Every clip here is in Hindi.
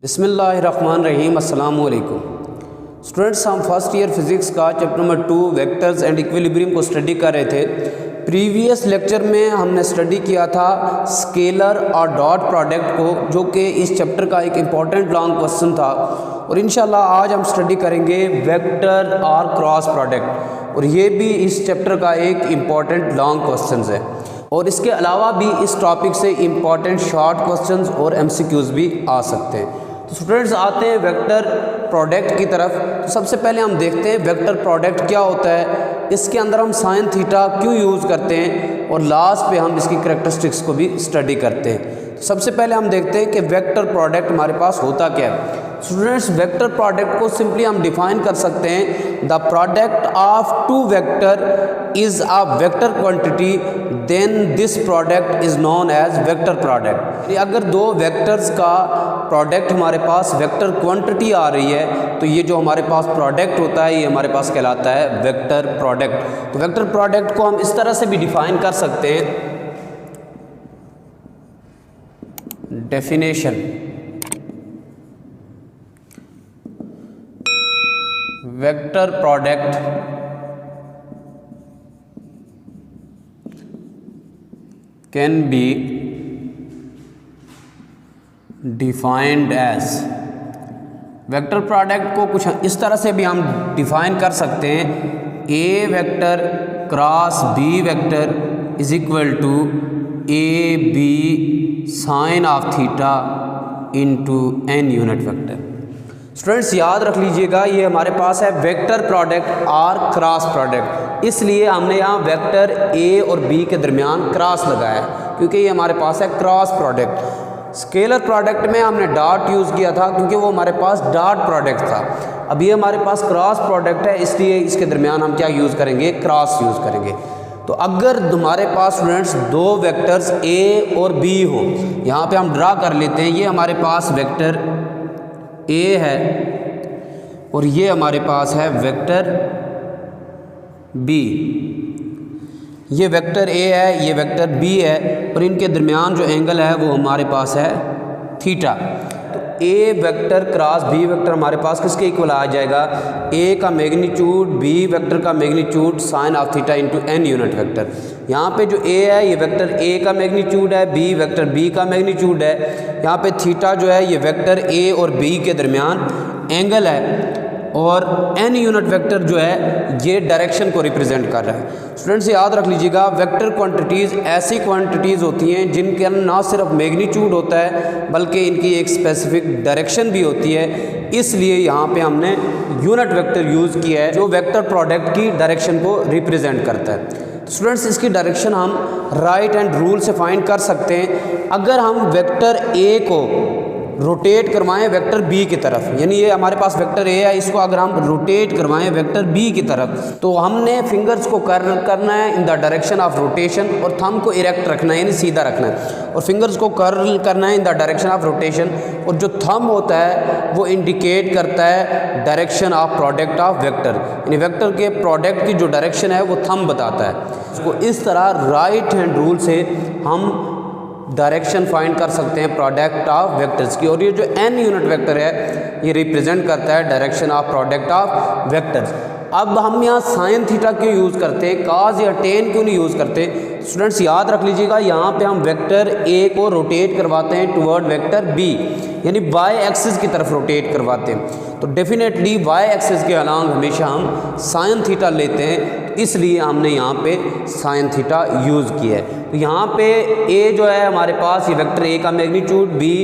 बिस्मिल्लाहिर्रहमानिर्रहीम अस्सलाम वालेकुम स्टूडेंट्स, हम फर्स्ट ईयर फिज़िक्स का chapter number 2 vectors and equilibrium को स्टडी कर रहे थे। प्रीवियस लेक्चर में हमने स्टडी किया था स्केलर और डॉट प्रोडक्ट को, जो कि इस चैप्टर का एक इम्पॉर्टेंट लॉन्ग क्वेश्चन था। और इंशाल्लाह आज हम स्टडी करेंगे वेक्टर और क्रॉस प्रोडक्ट, और ये भी इस चैप्टर का एक इम्पॉर्टेंट लॉन्ग क्वेश्चन है। और इसके अलावा भी इस टॉपिक से इम्पॉर्टेंट शॉर्ट क्वेश्चंस और एमसीक्यूज़ भी आ सकते हैं। तो स्टूडेंट्स, आते हैं वेक्टर प्रोडक्ट की तरफ। तो सबसे पहले हम देखते हैं वेक्टर प्रोडक्ट क्या होता है, इसके अंदर हम साइन थीटा क्यों यूज़ करते हैं, और लास्ट पे हम इसकी करैक्टरिस्टिक्स को भी स्टडी करते हैं। तो सबसे पहले हम देखते हैं कि वेक्टर प्रोडक्ट हमारे पास होता क्या है। स्टूडेंट्स, वेक्टर प्रोडक्ट को सिंपली हम डिफाइन कर सकते हैं, the product of two vector is a vector quantity, then this product is known as vector product. अगर दो वेक्टर्स का प्रोडक्ट हमारे पास वेक्टर क्वांटिटी आ रही है, तो ये जो हमारे पास प्रोडक्ट होता है ये हमारे पास कहलाता है वेक्टर प्रोडक्ट। तो वेक्टर प्रोडक्ट को हम इस तरह से भी डिफाइन कर सकते हैं, definition vector product can be defined as, vector product को कुछ इस तरह से भी हम डिफाइन कर सकते हैं, A vector cross B vector is equal to A B sine of theta into n unit vector. Students, याद रख लीजिएगा ये हमारे पास है वेक्टर प्रोडक्ट और क्रॉस प्रोडक्ट, इसलिए हमने यहाँ वेक्टर ए और बी के दरमियान क्रॉस लगाया है, क्योंकि ये हमारे पास है क्रॉस प्रोडक्ट। स्केलर प्रोडक्ट में हमने डॉट यूज़ किया था क्योंकि वो हमारे पास डॉट प्रोडक्ट था। अब ये हमारे पास क्रॉस प्रोडक्ट है, इसलिए इसके दरमियान हम क्या यूज़ करेंगे, क्रॉस यूज़ करेंगे। तो अगर हमारे पास स्टूडेंट्स दो वेक्टर्स ए और बी हों, यहाँ पे हम ड्रा कर लेते हैं, ये हमारे पास वेक्टर ए है और ये हमारे पास है वेक्टर बी। ये वेक्टर ए है, ये वेक्टर बी है, और इनके दरमियान जो एंगल है वो हमारे पास है थीटा। तो A vector cross B vector हमारे पास किसके इक्वल आ जाएगा, ए का मैग्नीट्यूड बी वेक्टर का magnitude sine of theta into n unit vector. यहाँ पे जो ए है ये वेक्टर ए का मैग्नीट्यूड है, बी वेक्टर बी का मैग्नीट्यूड है, यहाँ पे थीटा जो है ये वेक्टर ए और बी के दरमियान एंगल है, और एन यूनिट वेक्टर जो है ये डायरेक्शन को रिप्रेजेंट कर रहा है। स्टूडेंट्स, याद रख लीजिएगा वेक्टर क्वांटिटीज़ ऐसी क्वांटिटीज़ होती हैं जिनके अंदर ना सिर्फ मैग्नीट्यूड होता है बल्कि इनकी एक स्पेसिफिक डायरेक्शन भी होती है, इसलिए यहाँ पे हमने यूनिट वेक्टर यूज़ किया है जो वेक्टर प्रोडक्ट की डायरेक्शन को रिप्रेजेंट करता है। स्टूडेंट्स, इसकी डायरेक्शन हम राइट हैंड रूल से फाइंड कर सकते हैं। अगर हम वेक्टर ए को रोटेट करवाएं वेक्टर बी की तरफ, यानी ये हमारे पास वेक्टर ए है, इसको अगर हम रोटेट करवाएं वेक्टर बी की तरफ, तो हमने फिंगर्स को करना है in the direction of rotation, और थंब को इरेक्ट रखना है यानी सीधा रखना है, और फिंगर्स को कर्ल करना है in the direction of rotation, और जो थंब होता है वो इंडिकेट करता है direction of product of vector, यानी वेक्टर के प्रोडक्ट की जो डायरेक्शन है वो थंब बताता है। इसको इस तरह राइट हैंड रूल से हम डायरेक्शन फाइंड कर सकते हैं प्रोडक्ट ऑफ वेक्टर्स की, और ये जो एन यूनिट वेक्टर है ये रिप्रेजेंट करता है direction of product of vectors. अब हम यहाँ साइन थीटा क्यों यूज़ करते हैं, काज या टेन क्यों नहीं यूज़ करते। स्टूडेंट्स, याद रख लीजिएगा यहाँ पे हम वेक्टर ए को रोटेट करवाते हैं टुवर्ड वेक्टर बी, यानी वाई एक्सिस की तरफ रोटेट करवाते हैं, तो डेफिनेटली वाई एक्सिस के अलॉन्ग हमेशा हम साइन थीटा लेते हैं, इसलिए हमने यहाँ पे साइन थीटा यूज़ किया है। तो यहाँ पे ए जो है हमारे पास ये वेक्टर ए का मैग्नीट्यूड, बी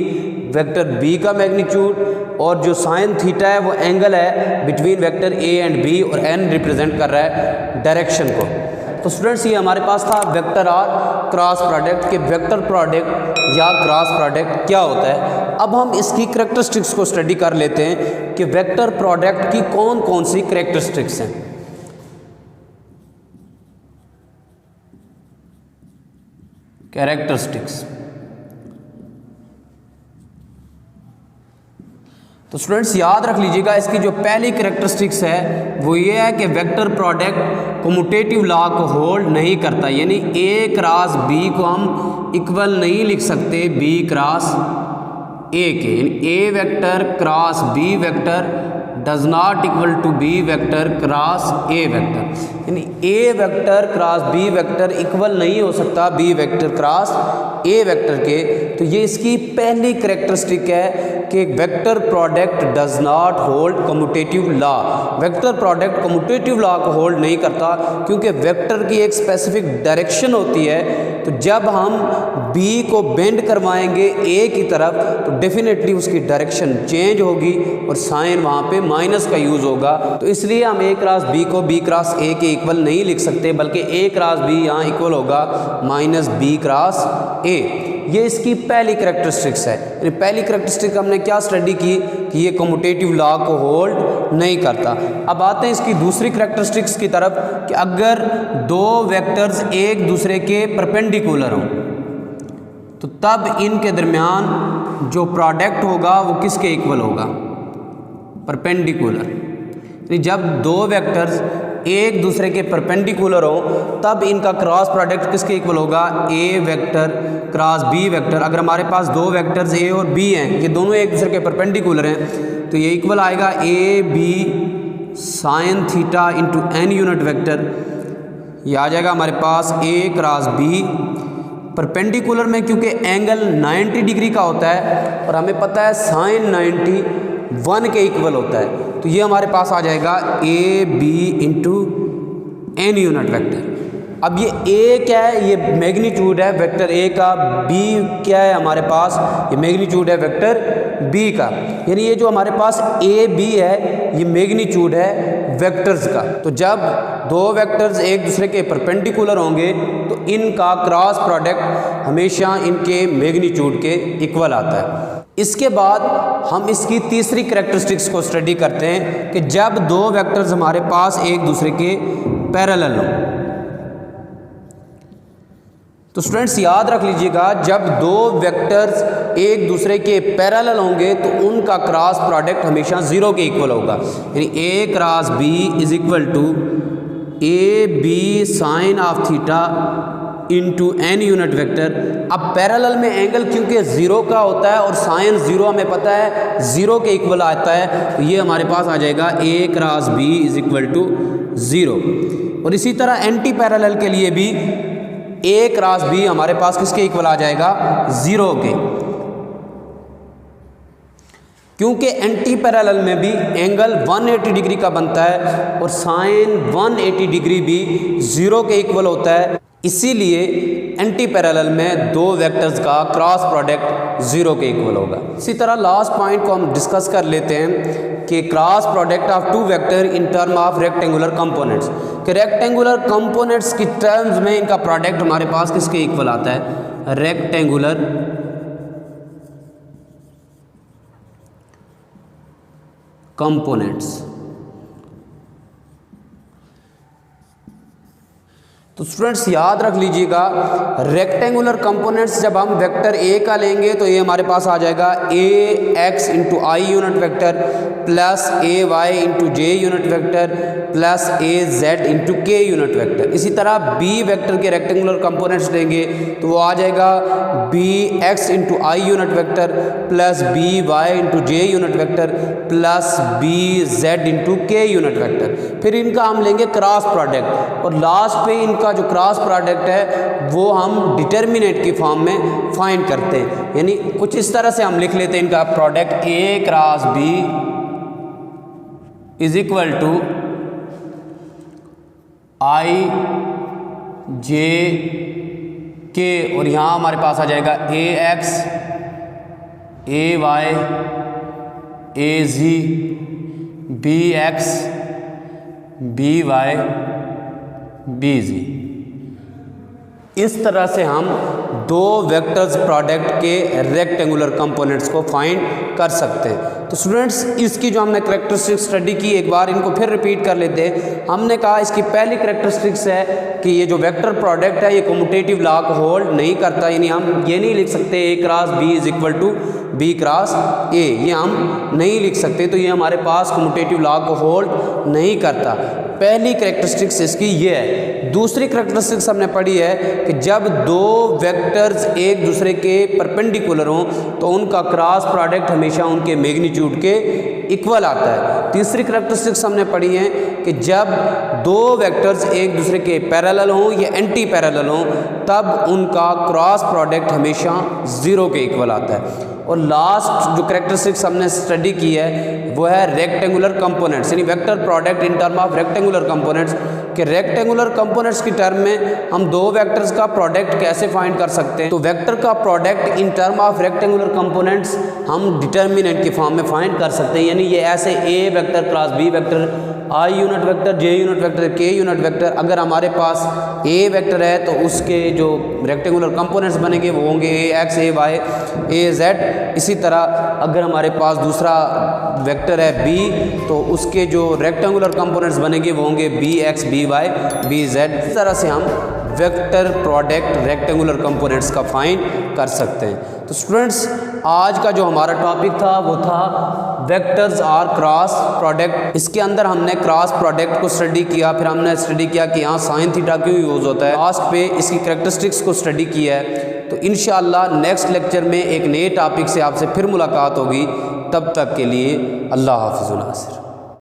वेक्टर बी का मैग्नीट्यूड, और जो साइन थीटा है वो एंगल है between vector A and B, और एन रिप्रेजेंट कर रहा है डायरेक्शन को। तो स्टूडेंट्स, ये हमारे पास था वेक्टर और क्रॉस प्रोडक्ट के वेक्टर प्रोडक्ट या क्रॉस प्रोडक्ट क्या होता है। अब हम इसकी करैक्टरिस्टिक्स को स्टडी कर लेते हैं कि वेक्टर प्रोडक्ट की कौन कौन सी करैक्टरिस्टिक्स हैं। कैरेक्टरिस्टिक्स, तो स्टूडेंट्स याद रख लीजिएगा इसकी जो पहली कैरेक्टरिस्टिक्स है वो ये है कि वेक्टर प्रोडक्ट कम्यूटेटिव लॉ को होल्ड नहीं करता, यानी ए क्रॉस बी को हम इक्वल नहीं लिख सकते बी क्रॉस ए के, यानी A vector cross B vector does not equal to B vector cross A vector, यानी A vector cross B vector equal नहीं हो सकता B vector cross A vector के। तो ये इसकी पहली कैरेक्टरिस्टिक है कि vector product does not hold commutative law. Vector product commutative law को होल्ड नहीं करता, क्योंकि वेक्टर की एक स्पेसिफिक डायरेक्शन होती है। तो जब हम बी को बेंड करवाएंगे ए की तरफ तो डेफिनेटली उसकी डायरेक्शन चेंज होगी और साइन वहाँ पे माइनस का यूज़ होगा। तो इसलिए हम ए क्रॉस बी को बी क्रॉस ए के इक्वल नहीं लिख सकते, बल्कि ए क्रॉस बी यहाँ इक्वल होगा माइनस बी क्रॉस ए। ये इसकी पहली कैरेक्टरिस्टिक्स है। यानी पहली कैरेक्टरिस्टिक हमने क्या स्टडी की कि ये कम्यूटेटिव लॉ को होल्ड नहीं करता। अब आते हैं इसकी दूसरी कैरेक्टरिस्टिक्स की तरफ कि अगर दो वेक्टर्स एक दूसरे के परपेंडिकुलर हों तो तब इनके दरमियान जो प्रोडक्ट होगा वो किसके इक्वल होगा? परपेंडिकुलर। यानी जब दो वेक्टर्स एक दूसरे के परपेंडिकुलर हो तब इनका क्रॉस प्रोडक्ट किसके इक्वल होगा? ए वेक्टर क्रॉस बी वेक्टर। अगर हमारे पास दो वेक्टर्स ए और बी हैं, ये दोनों एक दूसरे के परपेंडिकुलर हैं, तो ये इक्वल आएगा A B sine theta into n unit vector. ये आ जाएगा हमारे पास ए क्रॉस बी परपेंडिकुलर में, क्योंकि एंगल 90 डिग्री का होता है और हमें पता है साइन 90 1 के इक्वल होता है। तो ये हमारे पास आ जाएगा A B into n unit vector. अब ये ए क्या है? ये मैग्नीट्यूड है वेक्टर ए का। बी क्या है हमारे पास? ये मैग्नीट्यूड है वेक्टर बी का। यानी ये जो हमारे पास ए बी है ये मैग्नीट्यूड है वेक्टर्स का। तो जब दो वेक्टर्स एक दूसरे के परपेंडिकुलर होंगे तो इनका क्रॉस प्रोडक्ट हमेशा इनके मैग्नीट्यूड के इक्वल आता है। इसके बाद हम इसकी तीसरी कैरेक्टरिस्टिक्स को स्टडी करते हैं कि जब दो वेक्टर्स हमारे पास एक दूसरे के पैरेलल हों। तो स्टूडेंट्स याद रख लीजिएगा, जब दो वेक्टर्स एक दूसरे के पैरेलल होंगे तो उनका क्रॉस प्रोडक्ट हमेशा 0 के इक्वल होगा। यानी A cross B is equal to A B sine of theta into n unit vector. अब पैरेलल में एंगल क्योंकि 0 का होता है और साइन 0 हमें पता है 0 के इक्वल आता है, तो ये हमारे पास आ जाएगा A cross B is equal to 0। और इसी तरह एंटी पैरेलल के लिए भी ए क्रॉस बी हमारे पास किसके इक्वल आ जाएगा? 0 के, क्योंकि एंटी पैरेलल में भी एंगल 180 डिग्री का बनता है और साइन 180 डिग्री भी 0 के इक्वल होता है। इसीलिए एंटी पैरेलल में दो वेक्टर्स का क्रॉस प्रोडक्ट 0 के इक्वल होगा। इसी तरह लास्ट पॉइंट को हम डिस्कस कर लेते हैं कि cross product of two vector in term of rectangular components. कि रेक्टेंगुलर कंपोनेंट्स की टर्म्स में इनका प्रोडक्ट हमारे पास किसके इक्वल आता है? Rectangular components. तो स्टूडेंट्स याद रख लीजिएगा, रेक्टेंगुलर कंपोनेंट्स जब हम वेक्टर ए का लेंगे तो ये हमारे पास आ जाएगा A x into i unit vector plus A y into j unit vector plus A z into k unit vector. इसी तरह बी वेक्टर के रेक्टेंगुलर कंपोनेंट्स लेंगे तो वो आ जाएगा B x into i unit vector plus B y into j unit vector plus B z into k unit vector. फिर इनका हम लेंगे क्रॉस प्रोडक्ट और लास्ट पे इनका जो क्रॉस प्रोडक्ट है वो हम डिटर्मिनेंट की फॉर्म में फाइंड करते हैं। यानी कुछ इस तरह से हम लिख लेते हैं इनका product A cross B is equal to i j k, और यहाँ हमारे पास आ जाएगा A x A y A z B x B y B z. इस तरह से हम दो वेक्टर्स प्रोडक्ट के रेक्टेंगुलर कंपोनेंट्स को फाइंड कर सकते हैं। तो स्टूडेंट्स इसकी जो हमने कैरेक्टरिस्टिक्स स्टडी की, एक बार इनको फिर रिपीट कर लेते हैं। हमने कहा इसकी पहली कैरेक्टरिस्टिक्स है कि ये जो वेक्टर प्रोडक्ट है ये कम्यूटेटिव लॉ को होल्ड नहीं करता, यानी हम ये नहीं लिख सकते A cross B is equal to B cross A, ये हम नहीं लिख सकते, तो ये हमारे पास कम्यूटेटिव लॉ को होल्ड नहीं करता। पहली कैरेक्टरिस्टिक्स इसकी ये है। दूसरी कैरेक्टरिस्टिक्स हमने पढ़ी है कि जब दो वेक्टर्स एक दूसरे के परपेंडिकुलर हों तो उनका क्रॉस प्रोडक्ट हमेशा उनके मैग्नीट्यूड के इक्वल आता है। तीसरी कैरेक्टरिस्टिक्स हमने पढ़ी है कि जब दो वेक्टर्स एक दूसरे के पैरेलल हों या एंटी पैरेलल हों तब उनका क्रॉस प्रोडक्ट हमेशा ज़ीरो के इक्वल आता है। और लास्ट जो कैरेक्टरिस्टिक्स हमने स्टडी की है वो है रेक्टेंगुलर कंपोनेंट्स, यानी vector product in term of rectangular components. कि रेक्टेंगुलर कंपोनेंट्स की टर्म में हम दो वेक्टर्स का प्रोडक्ट कैसे फाइंड कर सकते हैं। तो वेक्टर का product in term of rectangular components हम डिटर्मिनेंट के फॉर्म में फाइंड कर सकते हैं, यानी ये ऐसे A vector cross B vector, i unit vector, j unit vector, k unit vector. अगर हमारे पास ए वेक्टर है तो उसके जो रेक्टेंगुलर कंपोनेंट्स बनेंगे वो होंगे ए x, A y, A Z. इसी तरह अगर हमारे पास दूसरा वेक्टर है बी तो उसके जो रेक्टेंगुलर कंपोनेंट्स बनेंगे वो होंगे B x, B y, B z. इस तरह से हम वेक्टर प्रोडक्ट रेक्टेंगुलर कंपोनेंट्स का फाइंड कर सकते हैं। तो स्टूडेंट्स आज का जो हमारा टॉपिक था वो था वेक्टर्स आर क्रॉस प्रोडक्ट। इसके अंदर हमने क्रॉस प्रोडक्ट को स्टडी किया, फिर हमने स्टडी किया कि यहाँ साइन थीटा क्यों यूज़ होता है, लास्ट पे इसकी कैरेक्टरिस्टिक्स को स्टडी किया है। तो इंशाअल्लाह नेक्स्ट लेक्चर में एक नए टॉपिक से आपसे फिर मुलाकात होगी। तब तक के लिए अल्लाह हाफ़िज़।